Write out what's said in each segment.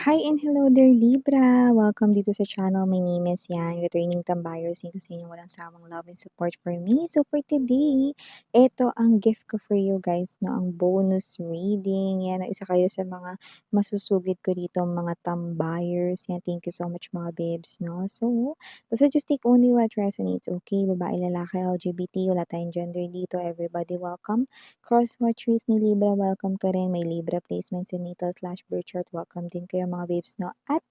Hi and hello there, Libra! Welcome dito sa channel. My name is Yan, returning tambayers. Thank you sa inyong walang sawang love and support for me. So for today, ito ang gift ko for you guys, no? Ang bonus reading. Yan, isa kayo sa mga masusugid ko dito, mga tambayers. Yan, thank you so much mga babes, no? So, basta just take only what resonates, okay? Babae, lalaki, LGBT, wala tayong gender dito. Everybody welcome. Crosswatchers ni Libra, welcome ka rin. May Libra placements in natal/birth chart. Welcome din kayo mga babes, no? At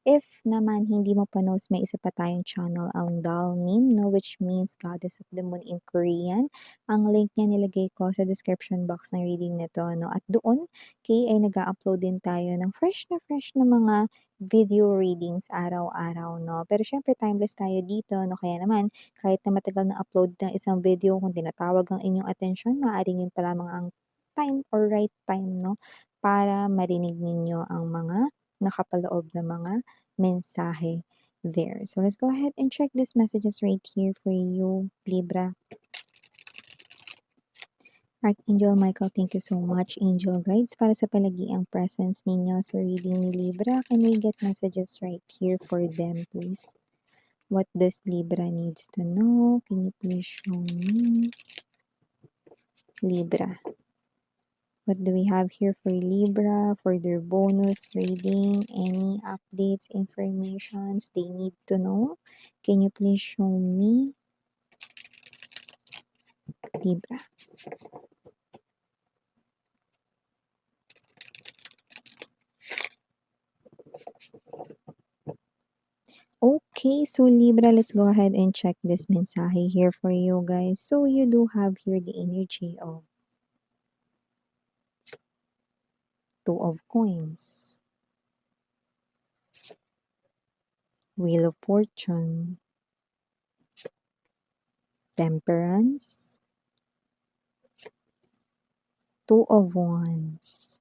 if naman hindi mo pa knows, may isa pa tayong channel, ang Dalnim, no? Which means Goddess of the Moon in Korean. Ang link niya nilagay ko sa description box ng reading nito, no? At doon, ay nag-upload din tayo ng fresh na mga video readings araw-araw, no? Pero syempre, timeless tayo dito, no? Kaya naman, kahit na matagal na upload ng isang video, kung tinatawag ang inyong atensyon, maaaring yun pa lamang ang time or right time, no? Para marinig ninyo ang mga nakapaloob na mga mensahe there. So let's go ahead and check these messages right here for you, Libra. Archangel Michael, thank you so much. Angel guides para sa palagiang presence ninyo sa reading ni Libra. Can we get messages right here for them, please? What does Libra needs to know? Can you please show me? Libra. What do we have here for Libra for their bonus reading? Any updates, informations they need to know? Can you please show me? Libra. Okay, so Libra, let's go ahead and check this mensahe here for you guys. So you do have here the energy of Two of Coins, Wheel of Fortune, Temperance, Two of Wands.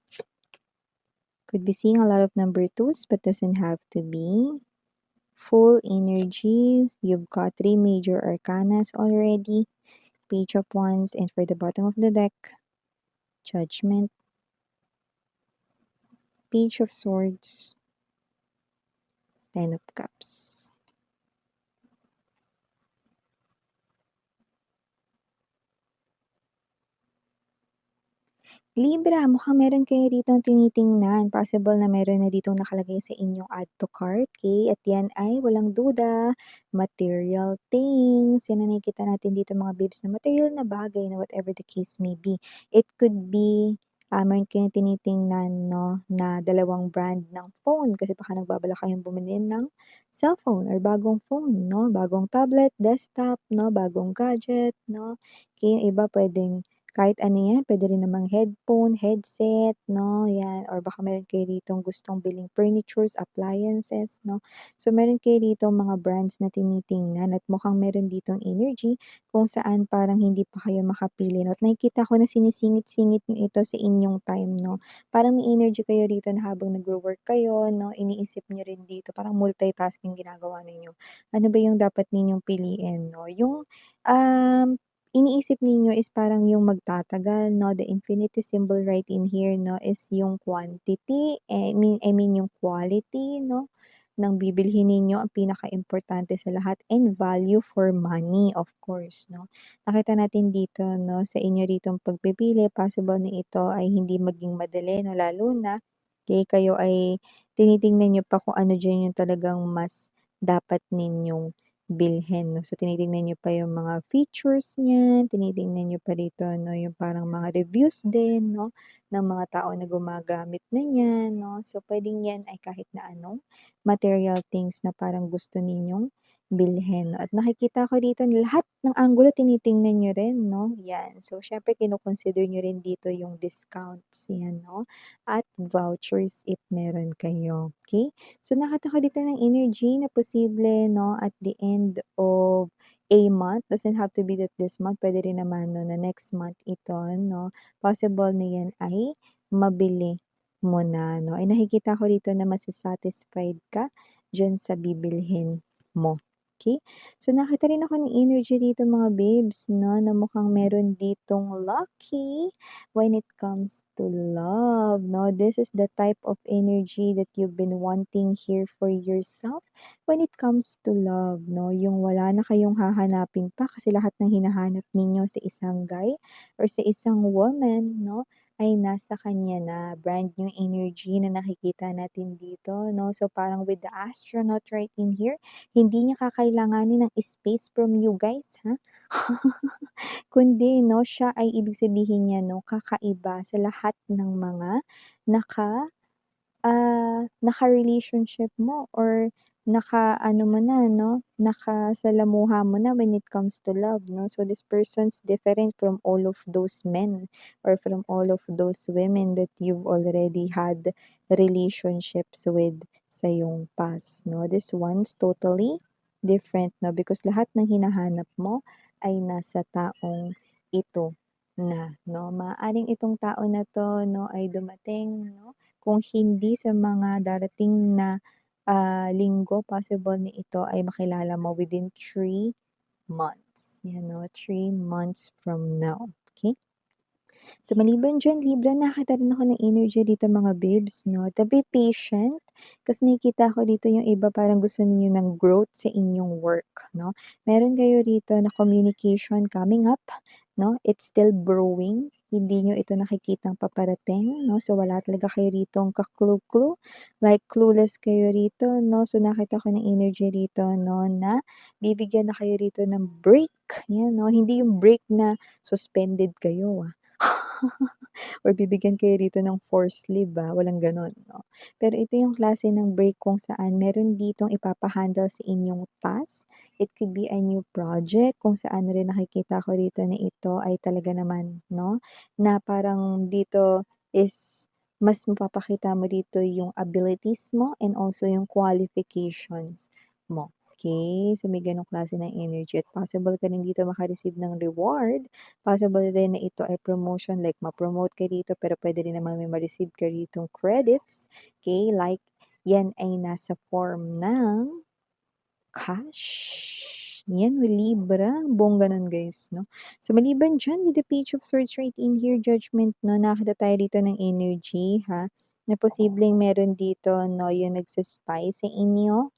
Could be seeing a lot of number twos, but doesn't have to be. Full energy. You've got three major arcanas already. Page of Wands, and for the bottom of the deck, Judgment, Page of Swords, Ten of Cups. Libra, mukhang meron kayo ditong tinitingnan. Possible na meron na ditong nakalagay sa inyong add to cart, okay? At yan ay walang duda, material things. Yan ang nakikita natin dito mga babes na material na bagay na whatever the case may be. It could be, meron kayong tinitingnan, no, na dalawang brand ng phone kasi baka nagbabala kayong bumili ng cellphone or bagong phone, no? Bagong tablet, desktop, no? Bagong gadget, no? Okay, yung iba pwedeng kahit ano yan, pwede rin namang headphone, headset, no? Yan. Or baka meron kayo ditong gustong biling furnitures, appliances, no? So, meron kayo ditong mga brands na tinitingnan at mukhang meron ditong energy kung saan parang hindi pa kayo makapili, no? At nakikita ko na sinisingit-singit nyo ito sa inyong time, no? Parang may energy kayo rito na habang nagwo-work kayo, no? Iniisip nyo rin dito, parang multitasking ginagawa ninyo. Ano ba yung dapat ninyong piliin, no? Yung, iniisip ninyo is parang yung magtatagal, no? The infinity symbol right in here, no, is yung quantity, I mean yung quality, no, ng bibilhin ninyo ang pinaka-importante sa lahat, and value for money, of course, no. Nakita natin dito, no, sa inyo ditong pagpipili, possible na ito ay hindi maging madali, no, lalo na kayo ay tinitingnan nyo pa kung ano diyan yung talagang mas dapat ninyong bilhin, no. So, tinitingnan niyo pa yung mga features niyan, tinitingnan niyo pa dito, no, yung parang mga reviews din, no, ng mga tao na gumagamit na niyan, no. So, puwedeng yan ay kahit na anong material things na parang gusto ninyong bilhin, no. At nakikita ko dito na lahat ng anggulo tinitingnan niyo rin, no, yan. So, siyempre kino-consider niyo rin dito yung discounts, yan, no, at vouchers if meron kayo, okay? So, nakita ko dito ng energy na posible, no, at the end of a month, doesn't have to be that this month, pwede rin naman, no, na next month ito, no, possible na yan ay mabili mo na, no. Ay nakikita ko dito na masa-satisfied ka diyan sa bibilhin mo. Okay? So, nakita rin ako ng energy dito mga babes, no, na mukhang meron ditong lucky when it comes to love, no? This is the type of energy that you've been wanting here for yourself when it comes to love, no? Yung wala na kayong hahanapin pa kasi lahat ng hinahanap ninyo sa isang guy or sa isang woman, no? Ay nasa kanya na, brand new energy na nakikita natin dito, no? So, parang with the astronaut right in here, hindi niya kakailanganin ng space from you guys, ha? Kundi 'no, siya ay ibig sabihin niya 'no, kakaiba sa lahat ng mga naka naka-relationship mo or naka-ano mo na 'no, nakasalamuha mo na when it comes to love 'no. So, this person's different from all of those men or from all of those women that you've already had relationships with sa iyong past 'no. This one's totally different 'no, because lahat ng hinahanap mo ay nasa taong ito na 'no. Maaaring itong tao na 'to 'no, ay dumating 'no, kung hindi sa mga darating na, linggo, possible na ito ay makilala mo within 3 months, 3 months from now, okay? So, maliban diyan Libra, nakakita rin ako ng energy dito mga babes 'no, to be patient kasi nakikita ko dito yung iba parang gusto ninyo ng growth sa inyong work 'no. Meron kayo rito na communication coming up 'no, it's still brewing, hindi niyo ito nakikitang paparating 'no, so wala talaga kayo ritong ka-clue-clue, like clueless kayo rito 'no. So, nakita ko ng energy rito 'no na bibigyan na kayo rito ng break, 'yan 'no, hindi yung break na suspended kayo, or bibigyan kayo rito ng forced leave, walang gano'n 'no. Pero ito yung klase ng break kung saan meron ditong ipapa-handle sa inyong task. It could be a new project kung saan rin nakikita ko rito na ito ay talaga naman 'no, na parang dito is mas mapapakita mo dito yung abilities mo and also yung qualifications mo. Okay, so may gano'ng klase ng energy at possible ka rin dito maka-receive ng reward. Possible rin na ito ay promotion, like ma-promote ka rito pero puwede rin namang may ma-receive ka ritong credits, okay, like yan ay nasa form ng cash. Yan, Libra, bongga nun guys 'no. So, maliban diyan with the Page of Swords right in here, Judgment 'no, nakakita tayo dito ng energy na posibleng meron dito 'no, yung nagse-spy sa inyo.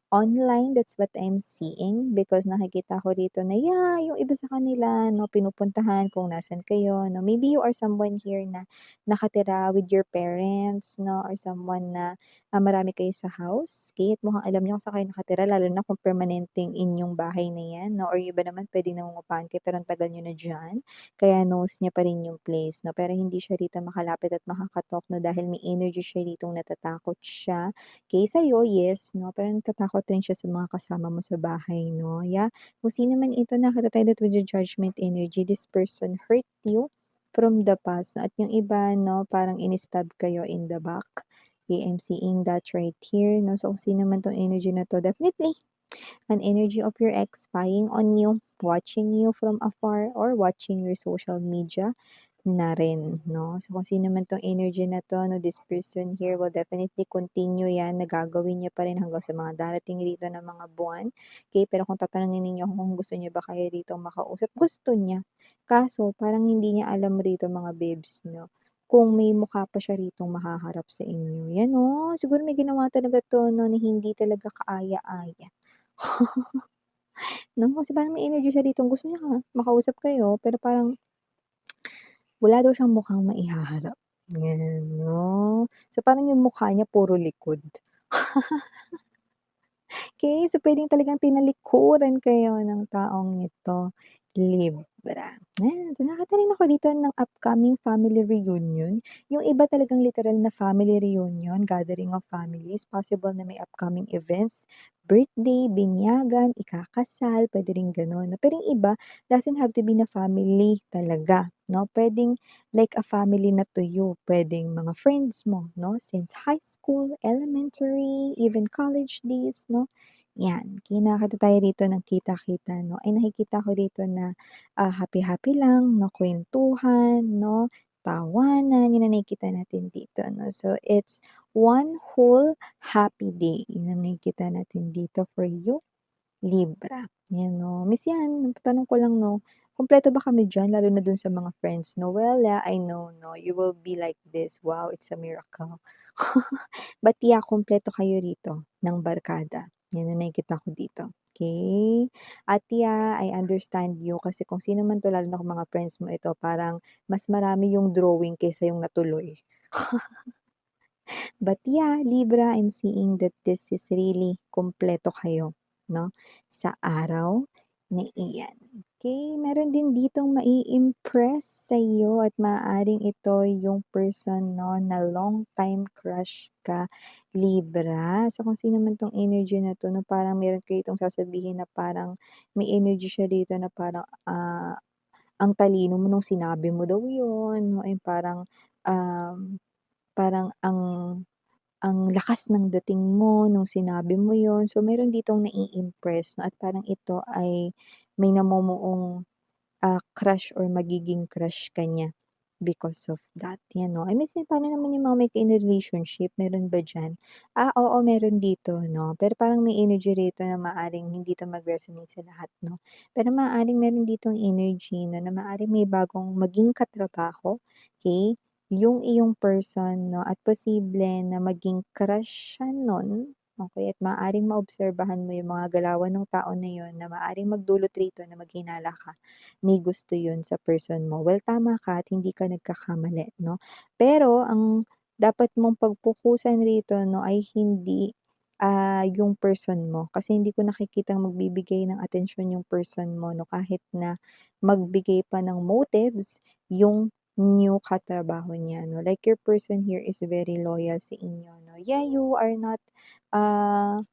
Online, that's what I'm seeing because nakikita ko dito na yung iba sa kanila 'no, pinupuntahan kung nasaan kayo 'no. Maybe you are someone here na nakatira with your parents 'no, or someone na, marami kayo sa house, okay, at mukhang alam niyo kung saan kayo nakatira lalo na kung permanenteng inyong bahay na 'yan 'no, or yung iba naman puwedeng nangungupahan kayo pero ang tagal niyo na diyan, kaya knows niya pa rin yung place 'no. Pero hindi siya rito makalapit at makaka-talk 'no, dahil may energy siya ritong natatakot siya. Okay, sa'yo, yes 'no, pero natatakot rin siya sa mga kasama mo sa bahay 'no, yeah. Kung sino man ito nakita tayo with your judgment energy, this person hurt you from the past 'no, at yung iba 'no, parang ini-stab kayo in the back. Okay, I'm seeing that right here 'no, so kung sino man 'tong energy na 'to, definitely an energy of your ex spying on you, watching you from afar, or watching your social media na rin 'no. So, kung sino man 'tong energy na 'to 'no, this person here will definitely continue 'yan na gagawin niya pa rin hanggang sa mga darating rito na mga buwan, okay. Pero kung tatanungin ninyo ako kung gusto niya ba kayo rito makausap, gusto niya. Kaso parang hindi niya alam rito mga babes 'no, kung may mukha pa siya ritong makaharap sa inyo. 'Yan oh, siguro may ginawa talaga 'to 'no, na hindi talaga kaaya-aya. 'No, kasi parang may energy siya ritong gusto niya makausap kayo pero parang wala daw siyang mukhang maihaharap, 'yan 'no. So, parang yung mukha niya puro likod. Okay, so puwedeng talagang tinalikuran kayo ng taong ito, Libra. Ayan, so nakita rin ako dito ng upcoming family reunion. Yung iba talagang literal na family reunion, gathering of families, possible na may upcoming events, birthday, binyagan, ikakasal, puwede ring gano'n 'no. Pero yung iba, doesn't have to be na family talaga 'no, puwedeng like a family na to you, puwedeng mga friends mo 'no, since high school, elementary, even college days 'no. 'Yan, kinakita tayo rito ng kita-kita 'no, ay nakikita ko dito na, happy-happy lang na kuwentuhan 'no, tawanan, 'yun ang nakikita natin dito 'no. So, it's one whole happy day, 'yun ang nakikita natin dito for you. Libra, 'yan 'no. Miss 'yan, tanong ko lang 'no, kumpleto ba kami diyan lalo na dun sa mga friends 'no? Well, yeah, I know 'no, you will be like this, wow, it's a miracle. But yeah, kumpleto kayo rito ng barkada, 'yan ang nakikita ko dito, okey? At yeah, I understand you kasi kung sino man 'to lalo na kung mga friends mo ito parang mas marami yung drawing kaysa yung natuloy. But yeah, Libra, I'm seeing that this is really kumpleto kayo, 'no, sa araw na iyan. Okay, meron din ditong mai-impress sa'yo at maaaring ito yung person 'no, na long time crush ka, Libra. So, kung sino man 'tong energy na 'to 'no, parang meron kayo itong sasabihin na parang may energy siya dito na parang, ang talino mo nung sinabi mo daw yun 'no, yung parang, parang ang lakas ng dating mo nung sinabi mo yon. So, meron ditong nai-impress 'no at parang ito ay may namumuong, crush or magiging crush ka niya because of that, 'yan 'no. I miss paano naman yung mga may ka-in-a-relationship, meron ba diyan? Oo, meron dito 'no, pero parang may energy rito na maaaring hindi 'to mag-resonate sa lahat 'no. Pero maaaring meron ditong energy 'no, na maaaring may bagong maging katrabaho, okey? Yung iyong person 'no at posible na maging crush siya nun, okey, at maaaring maobserbahan mo yung mga galawan nung tao na yun na maaaring magdulot rito na maghinala ka, may gusto yun sa person mo. Well, tama ka at hindi ka nagkakamali 'no. Pero ang dapat mong pagpukusan rito 'no ay hindi, yung person mo. Kasi hindi ko nakikitang magbibigay ng atensyon yung person mo 'no kahit na magbigay pa ng motives yung new katrabaho niya 'no. Like your person here is very loyal sa inyo 'no. Yeah, you are not, ah,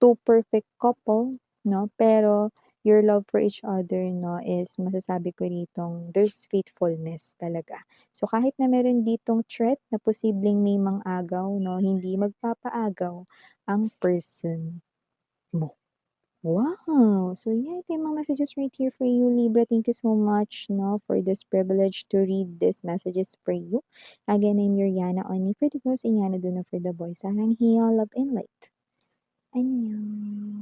two perfect couple 'no, pero your love for each other 'no is masasabi ko ditong there's faithfulness talaga. So, kahit na meron ditong threat na posibleng may mang-agaw 'no, hindi magpapaagaw ang person mo. Wow! So yeah, ito yung mga messages right here for you, Libra. Thank you so much, no, for this privilege to read these messages for you. Again, I'm your Yana, only for the girls and Yana Duna for the boys. Sarang hiya, love and light. Annyeong.